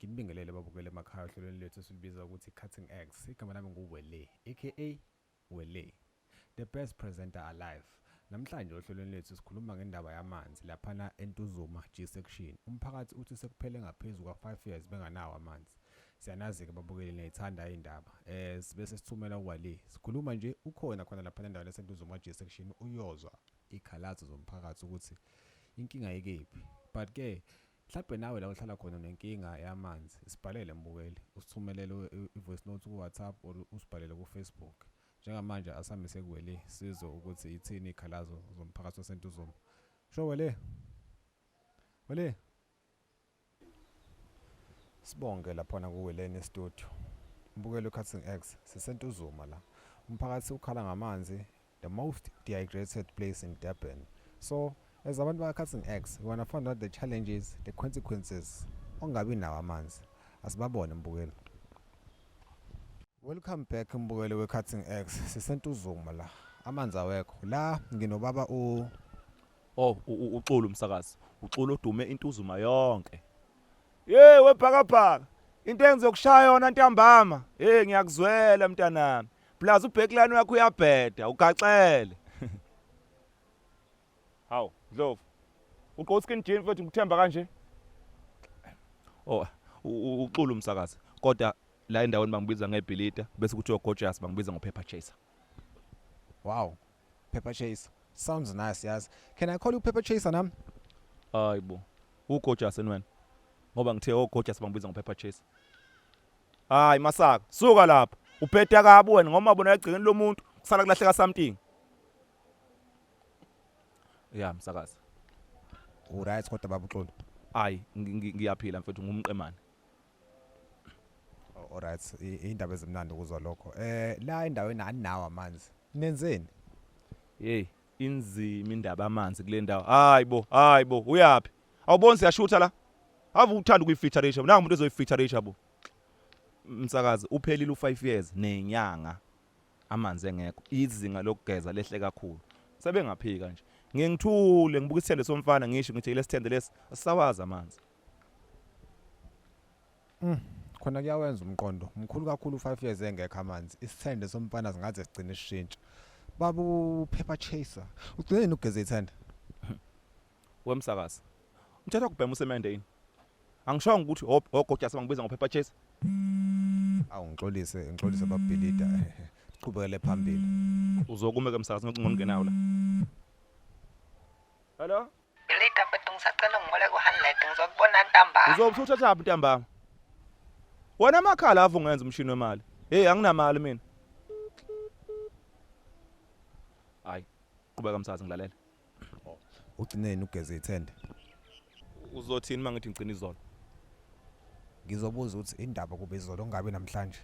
Nginibingelele babukele emakhaya ohlelweni lethu esilibiza ukuthi Cutting Eggs. Igama lami nguWele aka Wele, the best presenter alive. Namhlanje ohlelweni lethu sikhuluma ngendaba yamanzi laphana eNtuzuma G section. Umphakathi uthi sekuphele ngaphezulu kwa5 years benganawo amanzi. Siyanazi ke babukeli niyithanda indaba. Sibese sithumela uWale. Sikhuluma nje ukhona khona lapha endaweni eseNtuzuma G section uyozwa ikhalazo zomphakathi ukuthi inkinga yikephi. But ke mhlawumbe nawe la uhlala khona nenkinga yamanzi sibhalele mbukeli usithumelele i-voice note ku-WhatsApp or usibhalele ku-Facebook. Njengamanje asami sekuwele sizwe ukuthi ithini ikhalazo zomphakathi waseNtuzuma. Sho Wele sibonge lapha kuWele studio. Mbukelo Cutting Eggs siseNtuzuma la. Umphakathi ukhala ngamanzi, the most dehydrated place in Durban. So as abantu ba-Cutting Eggs, we want to find out the challenges, the consequences ongabi nawo amanzi. Asibabone mbukelo. Welcome back mbukelo we-Cutting Eggs. SiseNtuzuma la. Amanzi awekho. La nginobaba uXulu umsakazi. uXulu odume iNtuzuma yonke. Webhakabhaka. Into engizokushaya yona ntambama. Ngiyakuzwela mntanami. Plus uBhekline wakho uyabheda, ugacele. Hawu, Dlovu. Uqo skin jean mfethu ngikuthemba kanje. uXulu umsakazi. Kodwa la endaweni bangibiza ngebhilita bese kuthi gorgeous bangibiza ngoPepper Chaser. Wow. Pepper Chaser. Sounds nice, yes. Can I call you Pepper Chaser nam? Hayibo. Gorgeous wena. Ngoba ngithe gorgeous bangibiza ngoPepper Chaser. Hayi masaka, suka lapha. Uphetha kabi wena ngoma bona egcikeni lomuntu kusala kulahleka something. Yeah, msakazi. Uright kodwa baba uXulu. Hayi, ngiyaphila mfethu ngumqemane. Alright, indaba ezimnandi ukuzwa lokho. La endaweni aninawo amanzi. Nenzeni? Inzima indaba amanzi kule ndawo. Hayibo, uyapi? Awuboni siyashutha la? Ave uthanda ukuyifeature nanga umuntu ezoyifeature bo. Msakazi uphelile u5 years nenyanga amanzi engekho. Izinga lokugeza lehle kakhulu. Sebengaphika nje. Ngingithule ngibuka isithende somfana ngisho ngithi lesithende lesi asisawazi amanzi. Khona kuyawenza umqondo. Mkhulu kakhulu u5 years engekho amanzi. Isithende somfana singaze sigcine sishintsha. Babu Pepper Chaser. Ugcine ukugeza ithende. Wemsakazi. Umthatha kubhema usemende yini? Angishongo ukuthi ogotya sebangibiza ngoPepper Chaser. Ngixolise babhilida. Siqhubekele phambili. Uzokumeka msakazi ngocingo ngenawo la. Hello? Bilita mfethu ngisacela ngimole ku100 ngizokubona ntambama. Uzobuthatha lapha ntambama. Wena amakhala avu ngenza umshini wemali. Anginamali mina. Hayi, qhubeka msakazi ngilalela. Ugcineni ugeza ithende. Uzothini mangithi ngicina izolo? Ngizobuza ukuthi indaba kube izolo ngabe namhlanje.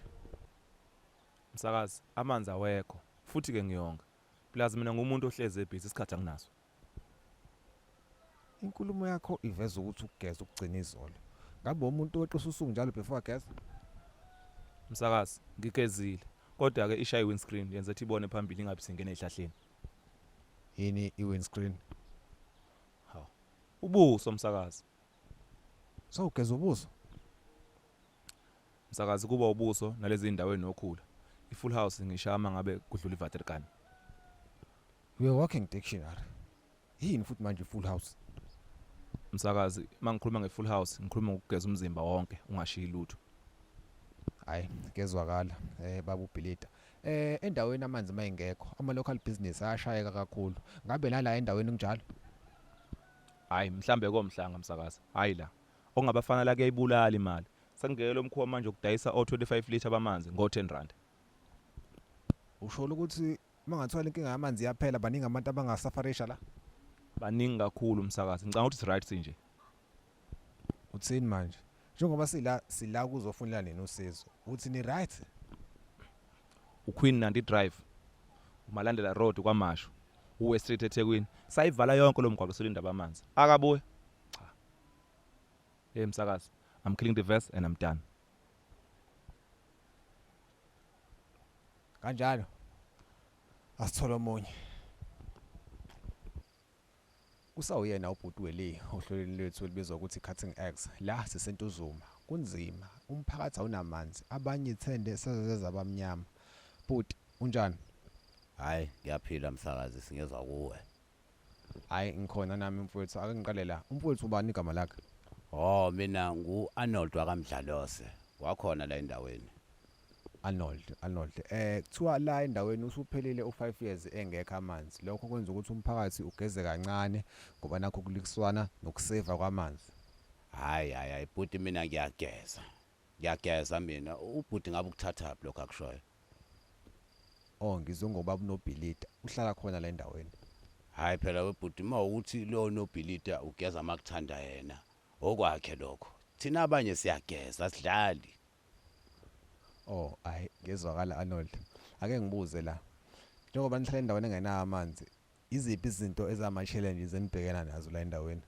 Msakazi, amanzi awekho. Futhi ke ngiyonga. Plus mina ngumuntu ohleze ebhizi isikhathi anginaso. Inkulumo yakho iveza ukuthi ukugeza ukugcina izolo. Ngabe umuntu weqisa usuku njalo before gas? Msakazi, ngigezile. Kodwa ke ishayi windscreen yenza ukuthi ibone phambili ingabe singene ehlahleni. Yini iwindscreen? Hawu. Ubuso msakazi. So ugeza ubuso? Msakazi kuba ubuso nalezi indaweni nokhula. I-full house ngishama ngabe kudlula iVaterkan. We are working dictionary. Yini futhi manje full house? Msakazi, mangikhuluma ngefull house, ngikhuluma ngokugeza umzimba wonke, ungashiyi lutho. Hayi, kezwakala. Baba uBhilida. Endaweni amanzi mayengekho, ama local business ayashayeka kakhulu. Ngabe la endaweni kunjalo? Hayi, mhlambe komhlanga msakazi. Hayi la. Okungabafana la kuyayibulala imali. Sengeke lo mkhuwa manje ukudayisa o25 liter bamanzi ngo10 rand. Usho ukuthi mangathola inkinga yamanzi yaphela baningi abantu abangasafarisha la? Baningi kakhulu msakazi. Ngicanga ukuthi right nje. Uthini manje? Njengoba sila kuzofunela nini usizo. Uthi ni right? uQueen Nandi Drive. Umalandela Road kwaMashu. uWest Street eThekwini. Sayivala yonke lo mgwaqo solindaba amanzi. Akabuye. Cha. Msakazi. I'm killing the verse and I'm done. Kanjalo. Asithola omunye. Kusawuyena ubhuti weli ohlelweni lethu elibizwa ukuthi Cutting Eggs la sisentuzuma kunzima umphakathi awunamanzi abanye ithende sezeze abamnyama bhuti unjani Hayi ngiyaphila msakazi singezwa kuwe. hayi ngikhona nami mfowethu ake ngiqale la umfowethu ubani igama lakhe Oh mina ngu-Arnold wakamdlalose. Wakhona la endaweni. Arnold kuthiwa la endaweni usuphelile u5 years engekho amanzi lokho kwenza ukuthi umphakathi ugeze kancane ngoba nakho kulikiswana nokuseva kwamanzi Hayi bhuti mina ngiyageza. Ngiyageza mina. Ubhuti ngabe ukuthathaphi lokho akushoyo. ngizwe ngoba bunobhilida uhlala khona la endaweni Hayi phela webhuti mawukuthi lo nobhilida ugeza makuthanda yena. Okwakhe lokho. Thina abanye siyageza sidlali. hayi ngezwakala Arnold ake ngibuze la njengoba nihlala endaweni engenayo amanzi iziphi izinto ezama challenges enibhekana nazo la endaweni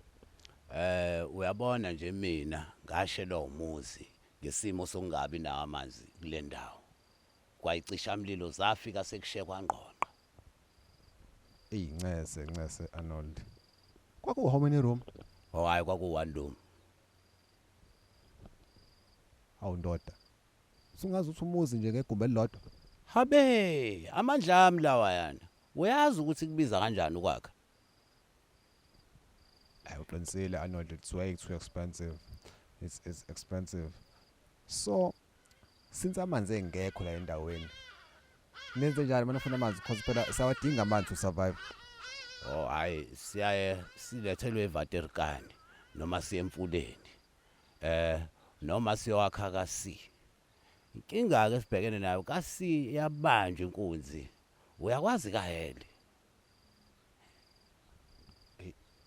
Uyabona nje mina ngashelwa umuzi ngesimo sokungabi nawo amanzi kule ndawo. Kwayicisha umlilo zafika sekushe kwangqonqa. ncese Arnold kwaku how many room Oh hayi kwaku-one room. awundoda sungazi ukuthi umuzi nje ngegumbi elilodwa Habe amandla ami lawa yana. Uyazi ukuthi kubiza kanjani ukwakha? uqinisile Arnold it's way too expensive it's expensive so since amanzi engekho la endaweni nenze njani manifuna amanzi because phela sawadinga amanzi to survive Oh hayi siyaye silethelwe eVaterikani noma siye emfuleni. Noma siyowakha kasi. Inkinga ke sibhekene nayo kasi yabanjwa inkunzi. Uyakwazi kahele.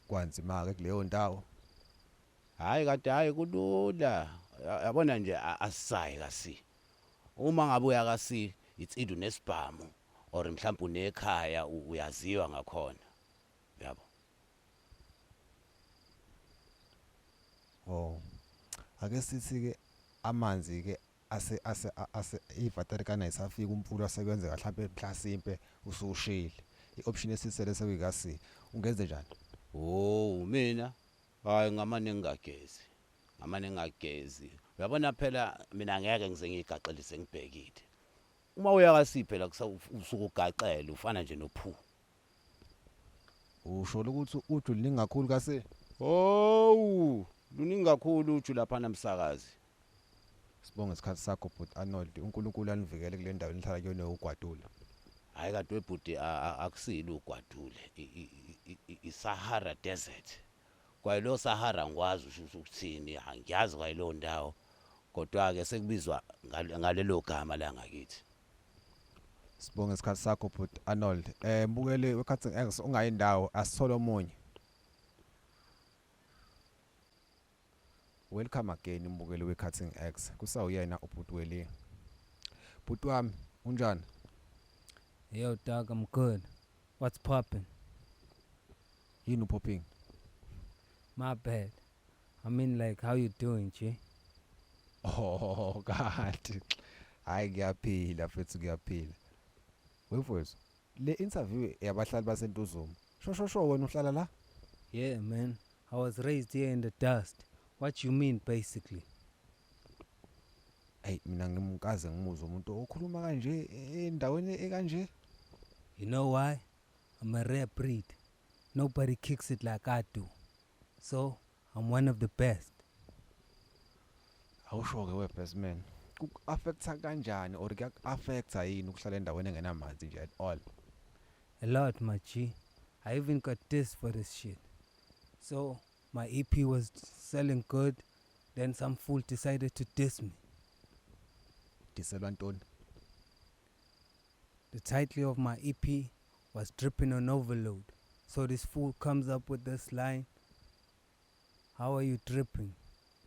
kwanzima ke kuleyo ndawo Hayi kade hayi kulula. Yabona nje asisayi kasi. Uma ngabe uyakasi it's either nesibhamu or mhlawumbe unekhaya uyaziwa ngakhona. Yabo. ake sithi ke amanzi ke ase iVaterikani ayisafika umfula asekwenzeka mhlawumbe mhlasimpe usushile ioption esisele sekuyikasi ungenze njani Oh mina hayi ngamane ngingagezi. Ngamane ngingagezi. Uyabona phela mina ngeke ngize ngigaqelise ngibhekile. Uma uyakasi phela kusuka ugaqele ufana nje nophu. usho ukuthi uju liningi kakhulu kasi Oh luningi kakhulu uju lapha namsakazi. sibonge isikhathi sakho but Arnold uNkulunkulu anivikele kule ndawo nihlala kuyona ugwadula Hayi kade webhuti akusile ugwadule iSahara Desert. Kwayilo Sahara ngikwazi ukuthini angiyazi kwayilo ndawo kodwa ke sekubizwa ngalelo gama la ngakithi. sibonge isikhathi sakho but Arnold mbukele weCutting Eggs ungayindawo asithole omunye welcome again mbukele weCutting Eggs kusawuyena ubhuti weli bhuti wami unjani Yo, dog, I'm good. What's poppin'? yini upopping My bad. I mean, like, how you doing, G? kanti hayi kuyaphila mfethu kuyaphila wefowethu le interview yabahlali basentuzuma shosho wena uhlala la Yeah, man. I was raised here in the dust. What you mean, basically? hey mina ngimkaze ngimuza umuntu okhuluma kanje endaweni ekanje You know why? I'm a rare breed. Nobody kicks it like I do. So, I'm one of the best. awusho ke webest man ku-affecta kanjani or kuyak-affecta yini ukuhlala endaweni engenamanzi nje at all A lot, my G. I even got this for this shit. So, my EP was selling good. Then some fool decided to diss me. diselwa ntoni The title of my EP was Dripping on Overload. So this fool comes up with this line. How are you dripping?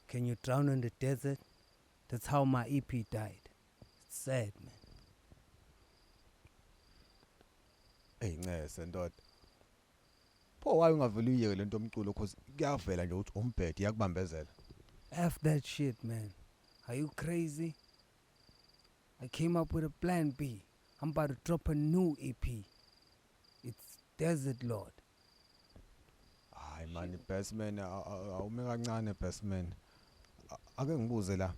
Can you drown in the desert? That's how my EP died. It's sad, man. ncese ndoda pho waye ungavele uyiyeke lento omculo cause kuyavela nje ukuthi umbhedi yakubambezela F that shit, man. Are you crazy? I came up with a plan B. I'm about to drop a new EP. It's Desert Lord. Hayi man bestman awume kancane bestman. Ake ngibuze la.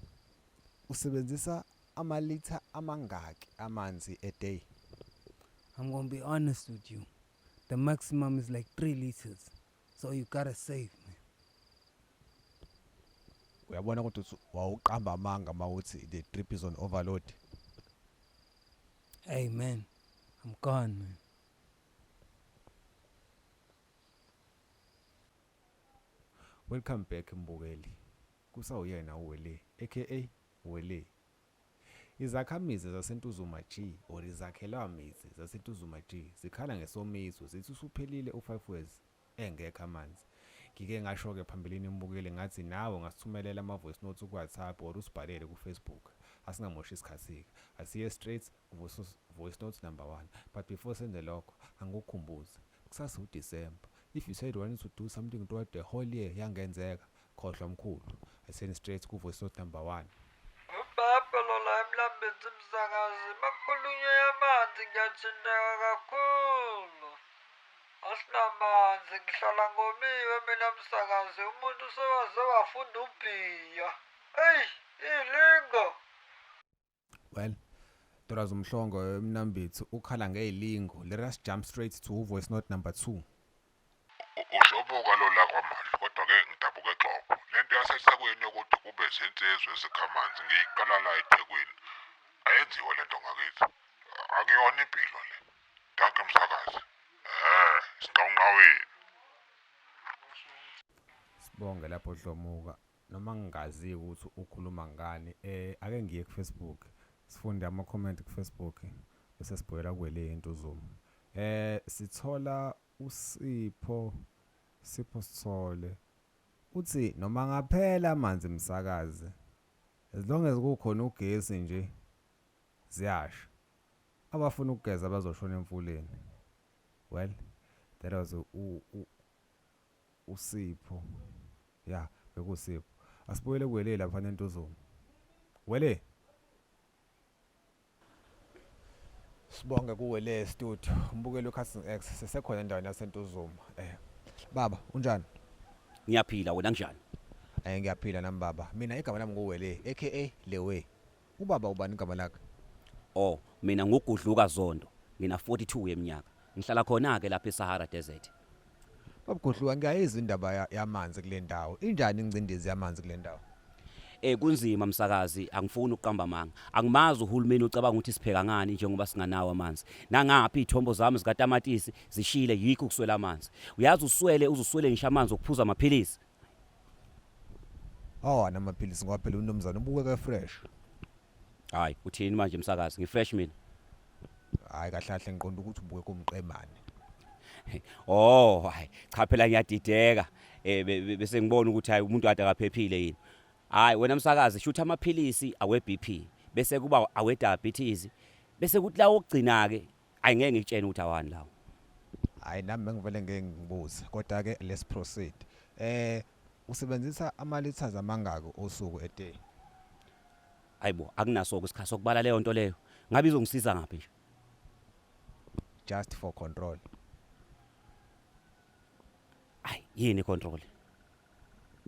Usebenzisa amalitha amangaki amanzi a day? I'm gonna be honest with you. The maximum is like 3 liters. So you gotta save, man. Uyabona ukuthi wawuqamba amanga mawuthi the drip is on overload. Hey, man. I'm gone, man. Welcome back mbukeli. Kusawuyena uwele aka Wele. Izakhamizi zaseNtuzuma G or izakhelamizi zaseNtuzuma G zikhala ngesomiso zithi usuphelile u5 years engekho amanzi. Ngike ngasho ke phambilini imbukeli ngathi nawe ngasithumelela ama voice notes ku WhatsApp or usibhalele ku Facebook. Asingamoshi isikhathi. Asiye straight voice notes number 1. But before sende lokho angikukhumbuze. Kusasa uDecember. If you said you wanted to do something throughout the whole year yangenzeka, khohlwa mkhulu. I send straight ku voice note number 1. Ubabhalo la emlambeni umsakazi makhulunywe yamanzi ngiyathinteka kakhulu. Asinamanzi ngihlala ngomiwe mina msakazi umuntu sewaze wafunda ubhiya. Hey, ilingo. Well, Torazo Mhlongo Mnambithu ukhala ngeyilingo. Let us jump straight to voice note number 2. Ushobuka lo la kwamanje kodwa ke ngidabuka exobo. Lento yasesekweni ukuthi kube sensizwe esikhamanzi ngiyikala la eThekwini. Ayenziwa lento ngakithi. Akuyona impilo le. Danke msakazi. Sinqawunqaweni. Sibonge lapho Dlomuka. Noma ngingazi ukuthi ukhuluma ngani, ake ngiye ku Facebook. Sifunde ama comment ku Facebook bese sibuyela kwele eNtuzuma. Sithola uSipho Sithole. Uthi noma ngaphela amanzi msakazi. As long as kukhona ugesi nje ziyasha. Abafuna ukugeza bazoshona emfuleni. Well, that was uSipho. Yeah, bekusipho. Asibuyele kwele lapha eNtuzuma. Wele. Sibonge kuwele studio. Umbukelo uCasting X sesekhona endaweni yaseNtuzuma. Baba, unjani? Ngiyaphila wena njani? Ngiyaphila nami baba. Mina igama lami nguWele aka Lewe. Ubaba ubani igama lakhe? Oh, mina ngugudluka Zondo. Ngina 42 yeminyaka. Ngihlala khona ke lapha eSahara Desert. Babugudluka ngiyayiza indaba yamanzi kule ndawo. Injani ingcindezi yamanzi kule ndawo? Kunzima msakazi, angifuni ukuqamba manga. Angimazi uhulumeni ucabanga ukuthi sipheka ngani njengoba singanawo amanzi. Nangaphi ithombo zami zikatamatisi zishile yikho ukuswela amanzi. Uyazi uzuswele ngisho amanzi okuphuza amaphilisi. Namaphilisi ngoba phela unomzana ubukeka fresh. Hayi, uthini manje msakazi? Ngifresh mina. Hayi kahle kahle ngiqonda ukuthi ubuke kumqemane. Oh, hayi, cha phela ngiyadideka. Bese ngibona ukuthi hayi umuntu ade akaphephile yini. Hayi wena msakazi shutha amaphilisi awe BP bese kuba awe diabetes bese kuthi la okugcina ke ayingeke ngikutshene ukuthi awani lawo. Hayi nami ngivele ngeke ngibuze kodwa ke let's proceed. Usebenzisa ama liters amangaki osuku a day? Hayibo akunaso isikhathi sokubala leyo nto leyo. Ngabe izongisiza ngaphi nje? Just for control. Hayi yini control?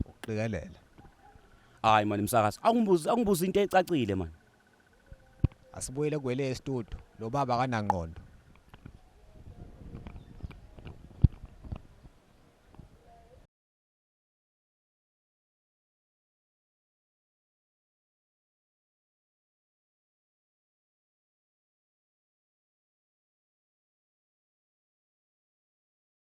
Uqikelela. Hayi manje msakazi angibuza into ecacile man. Asibuyele kwele studio lo baba kanangqondo.